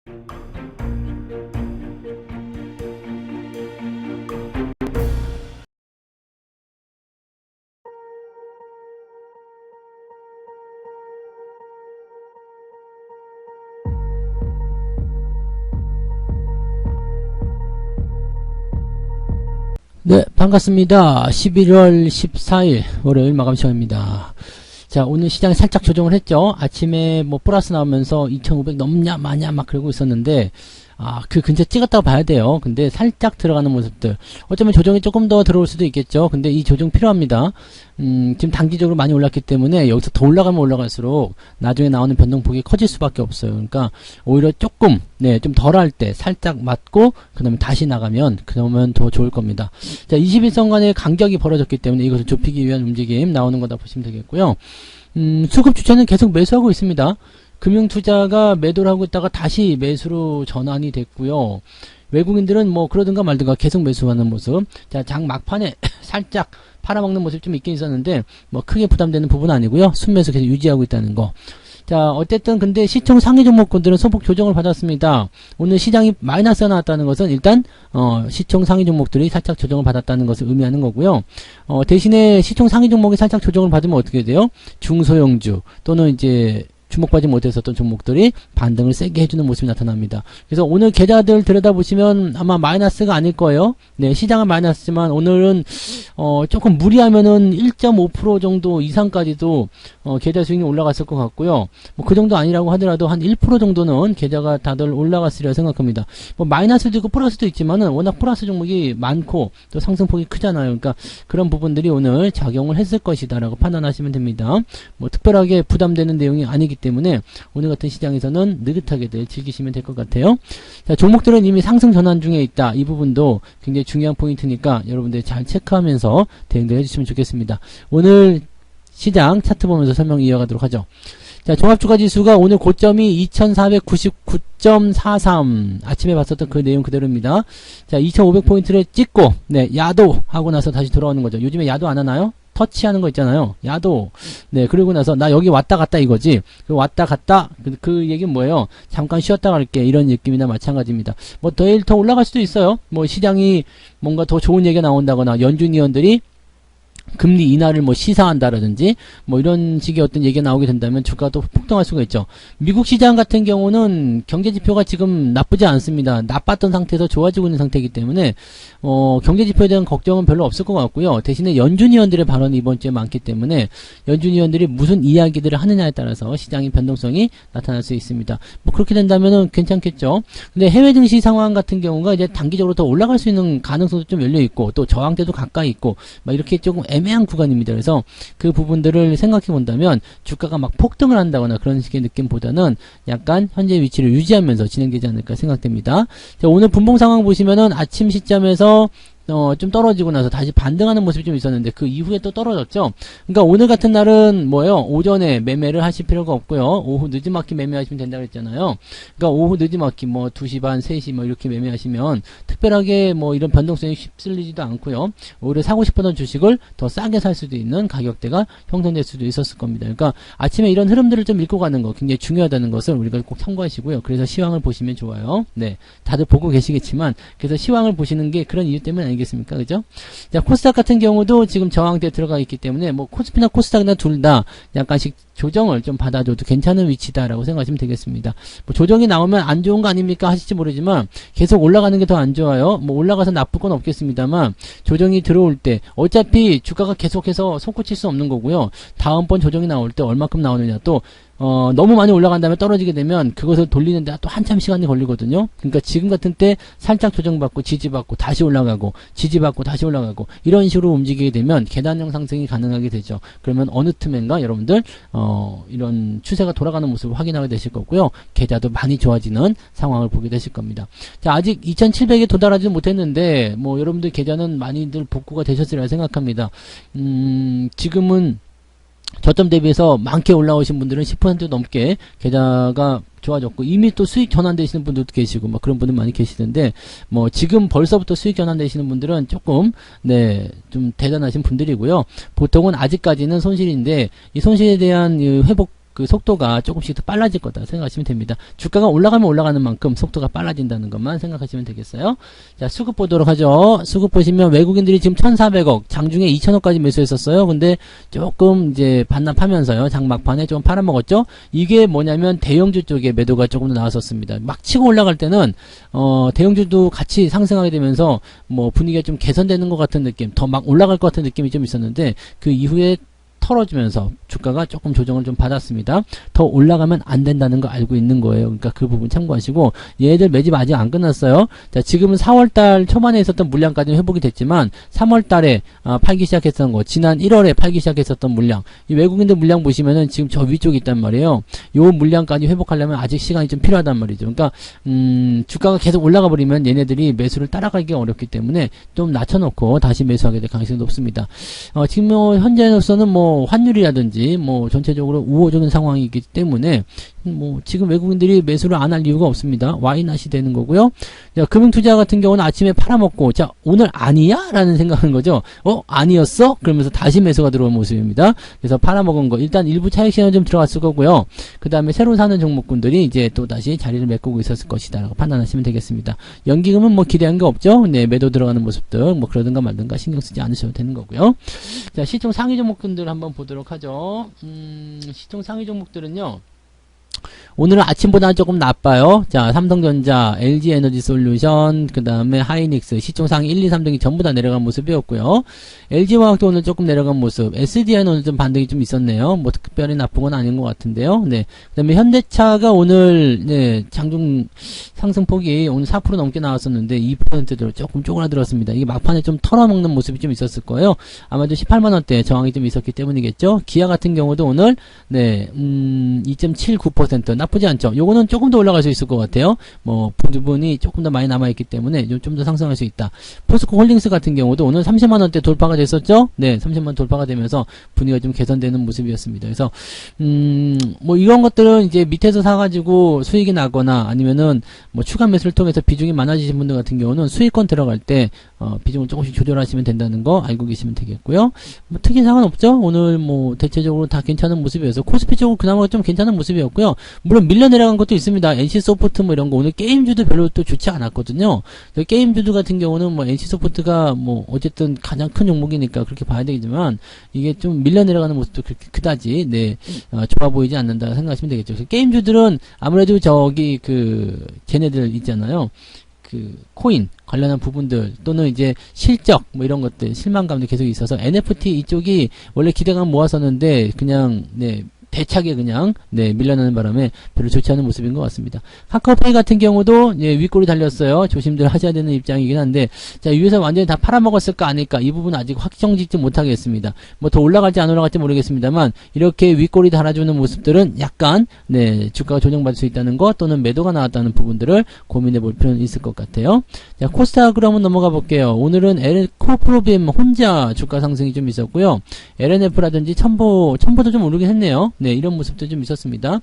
네, 반갑습니다. 11월 14일 월요일 마감 시간입니다. 자, 오늘 시장이 살짝 조정을 했죠. 아침에 뭐 플러스 나오면서 2500 넘냐 마냐 막 그러고 있었는데 그 근처 찍었다고 봐야 돼요. 근데 살짝 들어가는 모습들. 어쩌면 조정이 조금 더 들어올 수도 있겠죠. 근데 이 조정 필요합니다. 지금 단기적으로 많이 올랐기 때문에 여기서 더 올라가면 올라갈수록 나중에 나오는 변동폭이 커질 수밖에 없어요. 그러니까 오히려 조금, 좀 덜 할 때 살짝 맞고, 그 다음에 다시 나가면, 그러면 더 좋을 겁니다. 자, 21선 간의 간격이 벌어졌기 때문에 이것을 좁히기 위한 움직임 나오는 거다 보시면 되겠고요. 수급 주체는 계속 매수하고 있습니다. 금융투자가 매도를 하고 있다가 다시 매수로 전환이 됐고요. 외국인들은 뭐 그러든가 말든가 계속 매수하는 모습. 자, 장 막판에 살짝 팔아먹는 모습이 좀 있긴 있었는데 뭐 크게 부담되는 부분은 아니고요. 순매수 계속 유지하고 있다는 거. 자, 어쨌든 근데 시총 상위 종목군들은 소폭 조정을 받았습니다. 오늘 시장이 마이너스가 나왔다는 것은 일단 시총 상위 종목들이 살짝 조정을 받았다는 것을 의미하는 거고요. 대신에 시총 상위 종목이 살짝 조정을 받으면 어떻게 돼요? 중소형주 또는 이제 주목받지 못했었던 종목들이 반등을 세게 해주는 모습이 나타납니다. 그래서 오늘 계좌들 들여다보시면 아마 마이너스가 아닐 거예요. 네, 시장은 마이너스지만 오늘은 조금 무리하면은 1.5% 정도 이상까지도 계좌 수익이 올라갔을 것 같고요. 뭐 그 정도 아니라고 하더라도 한 1% 정도는 계좌가 다들 올라갔으리라 생각합니다. 뭐 마이너스도 있고 플러스도 있지만은 워낙 플러스 종목이 많고 또 상승폭이 크잖아요. 그러니까 그런 부분들이 오늘 작용을 했을 것이다라고 판단하시면 됩니다. 뭐 특별하게 부담되는 내용이 아니기 때문에 오늘 같은 시장에서는 느긋하게들 즐기시면 될 것 같아요. 자, 종목들은 이미 상승 전환 중에 있다. 이 부분도 굉장히 중요한 포인트니까 여러분들 잘 체크하면서 대응들 해주시면 좋겠습니다. 오늘 시장 차트 보면서 설명 이어가도록 하죠. 자, 종합주가지수가 오늘 고점이 2499.43 아침에 봤었던 그 내용 그대로입니다. 자, 2500포인트를 찍고 야도 하고 나서 다시 돌아오는 거죠. 요즘에 야도 안 하나요? 터치하는 거 있잖아요. 야도. 그러고 나서 나 여기 왔다 갔다 이거지. 그 왔다 갔다 그 얘기는 뭐예요? 잠깐 쉬었다 갈게 이런 느낌이나 마찬가지입니다. 뭐 더 올라갈 수도 있어요. 뭐 시장이 뭔가 더 좋은 얘기가 나온다거나 연준 위원들이 금리 인하를 뭐 시사한다라든지 뭐 이런 식의 어떤 얘기가 나오게 된다면 주가도 폭등할 수가 있죠. 미국 시장 같은 경우는 경제지표가 지금 나쁘지 않습니다. 나빴던 상태에서 좋아지고 있는 상태이기 때문에 경제지표에 대한 걱정은 별로 없을 것 같고요. 대신에 연준위원들의 발언이 이번 주에 많기 때문에 연준위원들이 무슨 이야기들을 하느냐에 따라서 시장의 변동성이 나타날 수 있습니다. 뭐 그렇게 된다면은 괜찮겠죠. 근데 해외 증시 상황 같은 경우가 이제 단기적으로 더 올라갈 수 있는 가능성도 좀 열려 있고 또 저항대도 가까이 있고 막 이렇게 조금 애매한 구간입니다. 그래서 그 부분들을 생각해 본다면 주가가 막 폭등을 한다거나 그런 식의 느낌보다는 약간 현재 위치를 유지하면서 진행되지 않을까 생각됩니다. 자, 오늘 분봉 상황 보시면은 아침 시점에서 좀 떨어지고 나서 다시 반등하는 모습이 좀 있었는데 그 이후에 또 떨어졌죠. 그러니까 오늘 같은 날은 뭐예요? 오전에 매매를 하실 필요가 없고요. 오후 늦지막히 매매하시면 된다고 했잖아요. 그러니까 오후 늦지막히 뭐 2시 반, 3시 뭐 이렇게 매매하시면 특별하게 뭐 이런 변동성이 휩쓸리지도 않고요. 오히려 사고 싶었던 주식을 더 싸게 살 수도 있는 가격대가 형성될 수도 있었을 겁니다. 그러니까 아침에 이런 흐름들을 좀 읽고 가는 거 굉장히 중요하다는 것을 우리가 꼭 참고하시고요. 그래서 시황을 보시면 좋아요. 네, 다들 보고 계시겠지만 그래서 시황을 보시는 게 그런 이유 때문에 아니겠습니까? 그죠? 자, 코스닥 같은 경우도 지금 저항대에 들어가 있기 때문에 뭐 코스피나 코스닥이나 둘 다 약간씩 조정을 좀 받아줘도 괜찮은 위치다라고 생각하시면 되겠습니다. 뭐 조정이 나오면 안 좋은 거 아닙니까? 하실지 모르지만 계속 올라가는 게 더 안 좋아요. 뭐 올라가서 나쁠 건 없겠습니다만 조정이 들어올 때 어차피 주가가 계속해서 솟구칠 수 없는 거고요. 다음번 조정이 나올 때 얼마큼 나오느냐 또 너무 많이 올라간 다음에 떨어지게 되면 그것을 돌리는데 또 한참 시간이 걸리거든요. 그러니까 지금 같은 때 살짝 조정받고 지지받고 다시 올라가고 지지받고 다시 올라가고 이런 식으로 움직이게 되면 계단형 상승이 가능하게 되죠. 그러면 어느 틈엔가 여러분들 이런 추세가 돌아가는 모습을 확인하게 되실 거고요. 계좌도 많이 좋아지는 상황을 보게 되실 겁니다. 자, 아직 2700에 도달하지 못했는데 뭐 여러분들 계좌는 많이들 복구가 되셨으리라 생각합니다. 지금은 저점 대비해서 많게 올라오신 분들은 10% 넘게 계좌가 좋아졌고 이미 또 수익 전환되시는 분들도 계시고 뭐 그런 분들 많이 계시던데 뭐 지금 벌써부터 수익 전환되시는 분들은 조금 좀 대단하신 분들이고요. 보통은 아직까지는 손실인데 이 손실에 대한 회복 그 속도가 조금씩 더 빨라질 거다 생각하시면 됩니다. 주가가 올라가면 올라가는 만큼 속도가 빨라진다는 것만 생각하시면 되겠어요. 자, 수급 보도록 하죠. 수급 보시면 외국인들이 지금 1,400억, 장중에 2,000억까지 매수했었어요. 근데 조금 이제 반납하면서요. 장 막판에 좀 팔아먹었죠. 이게 뭐냐면 대형주 쪽에 매도가 조금 더 나왔었습니다. 막 치고 올라갈 때는 대형주도 같이 상승하게 되면서 뭐 분위기가 좀 개선되는 것 같은 느낌, 더 막 올라갈 것 같은 느낌이 좀 있었는데 그 이후에 털어주면서 주가가 조금 조정을 좀 받았습니다. 더 올라가면 안 된다는 거 알고 있는 거예요. 그러니까 그 부분 참고하시고, 얘들 매집 아직 안 끝났어요. 자, 지금은 4월달 초반에 있었던 물량까지는 회복이 됐지만 3월달에 팔기 시작했던 거, 지난 1월에 팔기 시작했었던 물량, 이 외국인들 물량 보시면은 지금 저 위쪽에 있단 말이에요. 요 물량까지 회복하려면 아직 시간이 좀 필요하단 말이죠. 그러니까 주가가 계속 올라가 버리면 얘네들이 매수를 따라가기가 어렵기 때문에 좀 낮춰놓고 다시 매수하게 될 가능성이 높습니다. 지금 현재로서는 환율이라든지 전체적으로 우호적인 상황이기 때문에 지금 외국인들이 매수를 안 할 이유가 없습니다. 와이낫이 되는 거고요. 자, 금융투자 같은 경우는 아침에 팔아먹고, 자, 오늘 아니야? 라는 생각하는 거죠. 아니었어? 그러면서 다시 매수가 들어온 모습입니다. 그래서 팔아먹은 거, 일단 일부 차익 시장은 좀 들어갔을 거고요. 그 다음에 새로 사는 종목군들이 이제 또 다시 자리를 메꾸고 있었을 것이다 라고 판단하시면 되겠습니다. 연기금은 기대한 게 없죠. 네, 매도 들어가는 모습들 그러든가 말든가 신경 쓰지 않으셔도 되는 거고요. 자, 시총 상위 종목군들 한번 보도록 하죠. 시총 상위 종목들은요, 오늘은 아침보다는 조금 나빠요. 자, 삼성전자, LG에너지솔루션, 그 다음에 하이닉스, 시총상 1, 2, 3등이 전부 다 내려간 모습이었고요. LG화학도 오늘 조금 내려간 모습, SDI는 오늘 좀 반등이 좀 있었네요. 특별히 나쁜 건 아닌 것 같은데요. 네. 그 다음에 현대차가 오늘, 네, 장중 상승폭이 오늘 4% 넘게 나왔었는데 2%대로 조금 쪼그라들었습니다. 이게 막판에 좀 털어먹는 모습이 좀 있었을 거예요. 아마도 18만원대 저항이 좀 있었기 때문이겠죠. 기아 같은 경우도 오늘, 네, 2.79%. 나쁘지 않죠. 요거는 조금 더 올라갈 수 있을 것 같아요. 부분이 조금 더 많이 남아있기 때문에 좀 더 상승할 수 있다. 포스코 홀딩스 같은 경우도 오늘 30만원대 돌파가 됐었죠? 네, 30만원 돌파가 되면서 분위기가 좀 개선되는 모습이었습니다. 그래서, 이런 것들은 이제 밑에서 사가지고 수익이 나거나 아니면은 추가 매수를 통해서 비중이 많아지신 분들 같은 경우는 수익권 들어갈 때, 비중을 조금씩 조절하시면 된다는 거 알고 계시면 되겠고요. 특이사항은 없죠? 오늘 대체적으로 다 괜찮은 모습이어서 코스피 쪽은 그나마 좀 괜찮은 모습이었고요. 물론 밀려 내려간 것도 있습니다. NC소프트 이런 거 오늘 게임주도 별로 또 좋지 않았거든요. 게임주도 같은 경우는 NC소프트가 어쨌든 가장 큰 종목이니까 그렇게 봐야 되겠지만 이게 좀 밀려 내려가는 모습도 그렇게 그다지 좋아 보이지 않는다 생각하시면 되겠죠. 그래서 게임주들은 아무래도 쟤네들 있잖아요. 코인 관련한 부분들 또는 이제 실적 이런 것들 실망감도 계속 있어서 NFT 이쪽이 원래 기대감 모았었는데 그냥 대차게 그냥 밀려나는 바람에 별로 좋지 않은 모습인 것 같습니다. 카카오페이 같은 경우도 윗골이 달렸어요. 조심들 하셔야 되는 입장이긴 한데 자, 위에서 완전히 다 팔아먹었을까 아닐까 이 부분은 아직 확정짓지 못하겠습니다. 더 올라갈지 안 올라갈지 모르겠습니다만 이렇게 윗골이 달아주는 모습들은 약간 주가가 조정받을 수 있다는 것 또는 매도가 나왔다는 부분들을 고민해 볼 필요는 있을 것 같아요. 자, 코스닥으로 한번 넘어가 볼게요. 오늘은 코프로비엠 혼자 주가 상승이 좀 있었고요. LNF라든지 첨보도 좀 오르긴 했네요. 네, 이런 모습도 좀 있었습니다.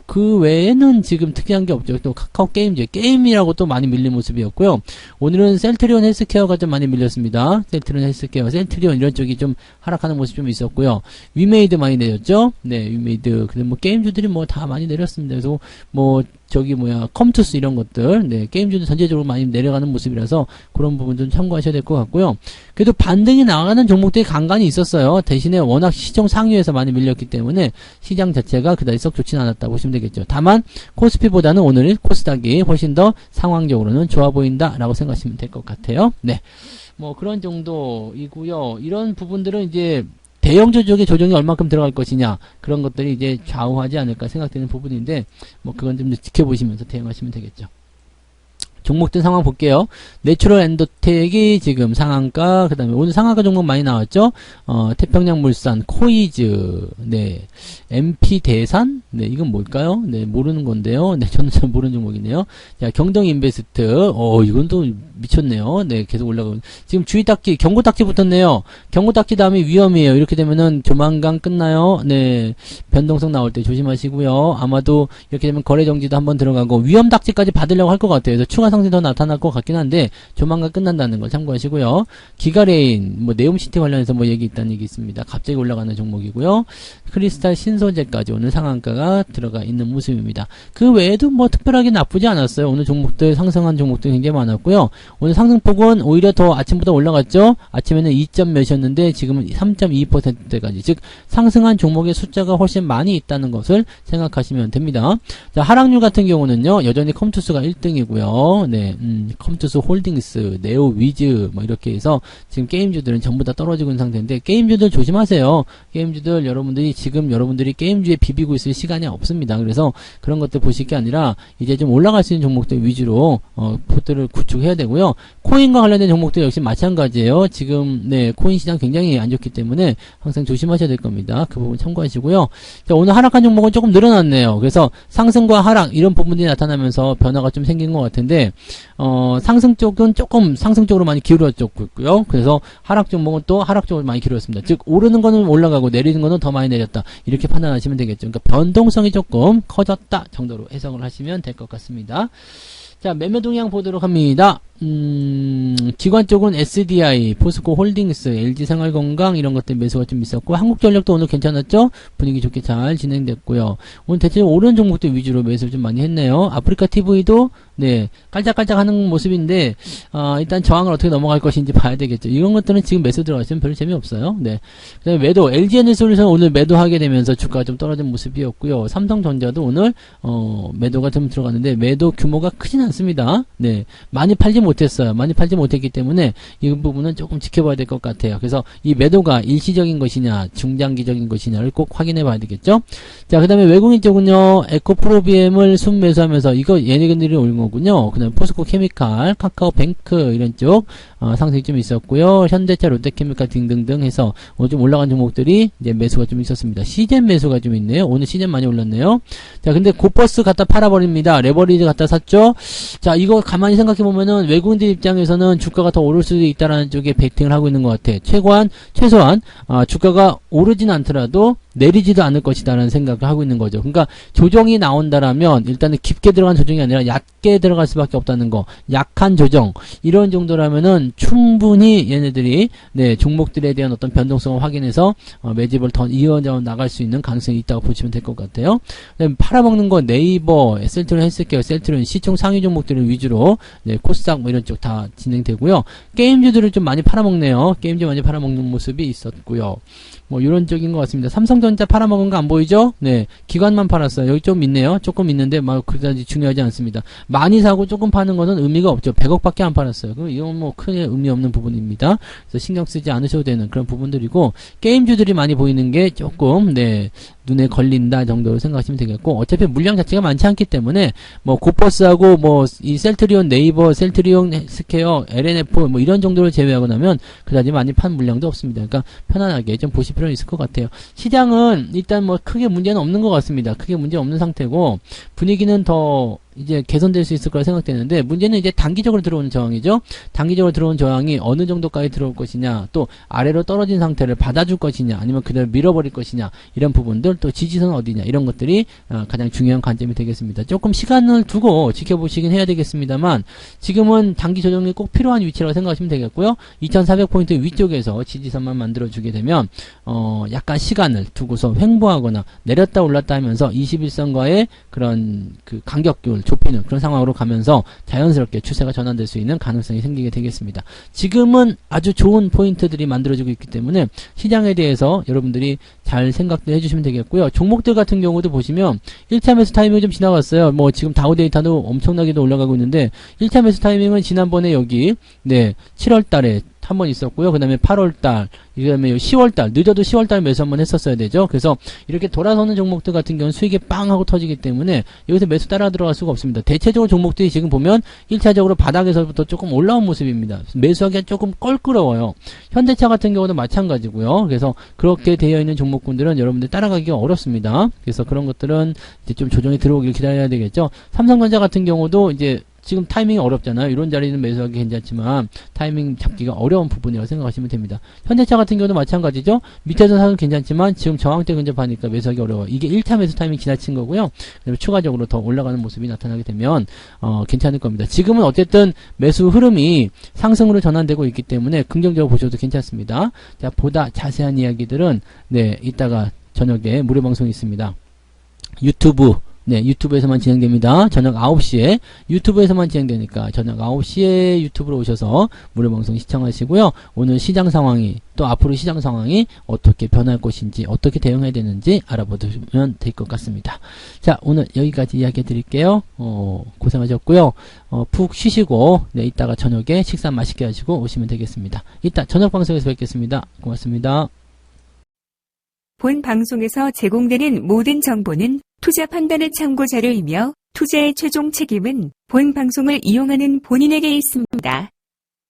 그 외에는 지금 특이한 게 없죠. 또 카카오 게임이라고 또 많이 밀린 모습이었고요. 오늘은 셀트리온 헬스케어가 좀 많이 밀렸습니다. 셀트리온 헬스케어, 셀트리온 이런 쪽이 좀 하락하는 모습 좀 있었고요. 위메이드 많이 내렸죠? 네, 위메이드. 근데 게임주들이 다 많이 내렸습니다. 그래서 컴투스 이런 것들, 게임주도 전체적으로 많이 내려가는 모습이라서 그런 부분 좀 참고하셔야 될 것 같고요. 그래도 반등이 나가는 종목들이 간간히 있었어요. 대신에 워낙 시총 상위에서 많이 밀렸기 때문에 시장 자체가 그다지 썩 좋지는 않았다고 보시면 되겠죠. 다만 코스피보다는 오늘 코스닥이 훨씬 더 상황적으로는 좋아 보인다라고 생각하시면 될 것 같아요. 네, 그런 정도이고요. 이런 부분들은 이제 대형주 쪽에 조정이 얼만큼 들어갈 것이냐 그런 것들이 이제 좌우하지 않을까 생각되는 부분인데 그건 좀 지켜보시면서 대응하시면 되겠죠. 종목들 상황 볼게요. 내추럴 엔도텍이 지금 상한가, 그 다음에 오늘 상한가 종목 많이 나왔죠? 태평양물산, 코이즈, MP 대산? 이건 뭘까요? 모르는 건데요. 저는 잘 모르는 종목이네요. 자, 경동인베스트, 이건 또 미쳤네요. 계속 올라가고. 지금 주의딱지, 경고딱지 붙었네요. 경고딱지 다음에 위험이에요. 이렇게 되면은 조만간 끝나요. 변동성 나올 때 조심하시고요. 아마도 이렇게 되면 거래정지도 한번 들어가고, 위험딱지까지 받으려고 할 것 같아요. 그래서 추가 상승이 더 나타날 것 같긴 한데 조만간 끝난다는 걸 참고하시고요. 기가레인 뭐 네옴시티 관련해서 뭐 얘기 있다는 얘기 있습니다. 갑자기 올라가는 종목이고요. 크리스탈 신소재까지 오늘 상한가가 들어가 있는 모습입니다. 그 외에도 뭐 특별하게 나쁘지 않았어요. 오늘 종목들 상승한 종목들 굉장히 많았고요. 오늘 상승폭은 오히려 더 아침보다 올라갔죠. 아침에는 2점 몇이었는데 지금은 3.2%까지, 즉 상승한 종목의 숫자가 훨씬 많이 있다는 것을 생각하시면 됩니다. 자, 하락률 같은 경우는요, 여전히 컴투스가 1등이고요. 네, 컴투스 홀딩스, 네오 위즈 뭐 이렇게 해서 지금 게임주들은 전부 다 떨어지고 있는 상태인데, 게임주들 조심하세요. 게임주들 여러분들이 지금 여러분들이 게임주에 비비고 있을 시간이 없습니다. 그래서 그런 것들 보실 게 아니라 이제 좀 올라갈 수 있는 종목들 위주로 포트를 구축해야 되고요. 코인과 관련된 종목들 역시 마찬가지예요. 지금 네, 코인 시장 굉장히 안 좋기 때문에 항상 조심하셔야 될 겁니다. 그 부분 참고하시고요. 자, 오늘 하락한 종목은 조금 늘어났네요. 그래서 상승과 하락 이런 부분들이 나타나면서 변화가 좀 생긴 것 같은데, 상승 쪽은 조금 상승 쪽으로 많이 기울어졌고 있고요. 그래서 하락 종목은 또 하락 쪽으로 많이 기울었습니다. 즉 오르는 거는 올라가고 내리는 거는 더 많이 내렸다, 이렇게 판단하시면 되겠죠. 그러니까 변동성이 조금 커졌다 정도로 해석을 하시면 될 것 같습니다. 자, 매매 동향 보도록 합니다. 기관 쪽은 SDI, 포스코 홀딩스, LG생활건강 이런 것들 매수가 좀 있었고, 한국전력도 오늘 괜찮았죠? 분위기 좋게 잘 진행됐고요. 오늘 대체로 오른 종목들 위주로 매수 좀 많이 했네요. 아프리카 TV도 네, 깔짝깔짝 하는 모습인데, 일단 저항을 어떻게 넘어갈 것인지 봐야 되겠죠. 이런 것들은 지금 매수 들어가시면 별로 재미없어요. 네. 그 다음에 매도, LG에너지솔루션 오늘 매도하게 되면서 주가가 좀 떨어진 모습이었고요. 삼성전자도 오늘, 매도가 좀 들어갔는데, 매도 규모가 크진 않습니다. 네. 많이 팔지 못했어요. 많이 팔지 못했기 때문에 이 부분은 조금 지켜봐야 될 것 같아요. 그래서 이 매도가 일시적인 것이냐, 중장기적인 것이냐를 꼭 확인해 봐야 되겠죠. 자, 그 다음에 외국인 쪽은요, 에코프로비엠을 순매수하면서 이거 얘네들이 올린 거군요. 그 다음에 포스코 케미칼, 카카오뱅크 이런 쪽 상승이 좀 있었고요. 현대차, 롯데케미칼 등등등 해서 오늘 좀 올라간 종목들이 이제 매수가 좀 있었습니다. 시젠 매수가 좀 있네요. 오늘 시젠 많이 올랐네요. 자, 근데 고버스 갖다 팔아버립니다. 레버리지 갖다 샀죠. 자, 이거 가만히 생각해 보면은 외국인들 입장에서는 주가가 더 오를 수도 있다라는 쪽에 베팅을 하고 있는 것 같아. 최소한 주가가 오르진 않더라도 내리지도 않을 것이다라는 생각을 하고 있는 거죠. 그러니까 조정이 나온다라면 일단은 깊게 들어간 조정이 아니라 얕게 들어갈 수밖에 없다는 거. 약한 조정 이런 정도라면은 충분히 얘네들이 네, 종목들에 대한 어떤 변동성을 확인해서 매집을 더 이어져 나갈 수 있는 가능성이 있다고 보시면 될 것 같아요. 그다음에 팔아먹는 거 네이버, 셀트리온 헬스케어, 셀트리온 시총 상위 종목들을 위주로 네, 코스닥 뭐 이런 쪽 다 진행되고요. 게임주들을 좀 많이 팔아먹네요. 게임주 많이 팔아먹는 모습이 있었고요. 뭐 이런 쪽인 것 같습니다. 삼성전자 팔아먹은 거 안 보이죠? 네, 기관만 팔았어요. 여기 좀 있네요. 조금 있는데 막 그다지 중요하지 않습니다. 많이 사고 조금 파는 거는 의미가 없죠. 100억밖에 안 팔았어요. 그럼 이건 뭐 크게 의미 없는 부분입니다. 그래서 신경 쓰지 않으셔도 되는 그런 부분들이고, 게임주들이 많이 보이는 게 조금 네, 눈에 걸린다 정도로 생각하시면 되겠고, 어차피 물량 자체가 많지 않기 때문에 뭐 고버스하고 뭐 이 셀트리온, 네이버, 셀트리온 헬스케어, LNF 뭐 이런 정도를 제외하고 나면 그다지 많이 판 물량도 없습니다. 그러니까 편안하게 좀 보실 필요는 있을 것 같아요. 시장은 일단 뭐 크게 문제는 없는 것 같습니다. 크게 문제 없는 상태고 분위기는 더 이제 개선될 수 있을 거라 생각되는데, 문제는 이제 단기적으로 들어오는 저항이죠. 단기적으로 들어오는 저항이 어느 정도까지 들어올 것이냐, 또 아래로 떨어진 상태를 받아줄 것이냐, 아니면 그대로 밀어버릴 것이냐, 이런 부분들, 또 지지선은 어디냐, 이런 것들이 가장 중요한 관점이 되겠습니다. 조금 시간을 두고 지켜보시긴 해야 되겠습니다만, 지금은 단기 조정이 꼭 필요한 위치라고 생각하시면 되겠고요. 2400포인트 위쪽에서 지지선만 만들어주게 되면 약간 시간을 두고서 횡보하거나 내렸다 올랐다 하면서 21선과의 그런 그 간격을 좁히는 그런 상황으로 가면서 자연스럽게 추세가 전환될 수 있는 가능성이 생기게 되겠습니다. 지금은 아주 좋은 포인트들이 만들어지고 있기 때문에 시장에 대해서 여러분들이 잘 생각도 해주시면 되겠고요. 종목들 같은 경우도 보시면 1차 매수 타이밍이 좀 지나갔어요. 뭐 지금 다우데이터도 엄청나게도 올라가고 있는데 1차 매수 타이밍은 지난번에 여기 네 7월달에 한 번 있었고요. 그 다음에 8월달, 그 다음에 10월달, 늦어도 10월달 매수 한번 했었어야 되죠. 그래서 이렇게 돌아서는 종목들 같은 경우는 수익이 빵 하고 터지기 때문에 여기서 매수 따라 들어갈 수가 없습니다. 대체적으로 종목들이 지금 보면 1차적으로 바닥에서부터 조금 올라온 모습입니다. 매수하기가 조금 껄끄러워요. 현대차 같은 경우도 마찬가지고요. 그래서 그렇게 되어 있는 종목군들은 여러분들 따라가기가 어렵습니다. 그래서 그런 것들은 이제 좀 조정이 들어오길 기다려야 되겠죠. 삼성전자 같은 경우도 이제 지금 타이밍이 어렵잖아요. 이런 자리는 매수하기 괜찮지만 타이밍 잡기가 어려운 부분이라고 생각하시면 됩니다. 현대차 같은 경우도 마찬가지죠. 밑에서 사는 근접하니까 지금 저항대 근접하니까 매수하기 어려워요. 이게 1차 매수 타이밍 지나친 거고요. 그다음에 추가적으로 더 올라가는 모습이 나타나게 되면 괜찮을 겁니다. 지금은 어쨌든 매수 흐름이 상승으로 전환되고 있기 때문에 긍정적으로 보셔도 괜찮습니다. 자, 보다 자세한 이야기들은 네, 이따가 저녁에 무료 방송이 있습니다. 유튜브에서만 진행됩니다. 저녁 9시에 유튜브에서만 진행되니까 저녁 9시에 유튜브로 오셔서 무료 방송 시청하시고요. 오늘 시장 상황이 또 앞으로 시장 상황이 어떻게 변할 것인지 어떻게 대응해야 되는지 알아보시면 될 것 같습니다. 자, 오늘 여기까지 이야기 드릴게요. 고생하셨고요. 푹 쉬시고 네, 이따가 저녁에 식사 맛있게 하시고 오시면 되겠습니다. 이따 저녁 방송에서 뵙겠습니다. 고맙습니다. 본 방송에서 제공되는 모든 정보는 투자 판단의 참고 자료이며 투자의 최종 책임은 본 방송을 이용하는 본인에게 있습니다.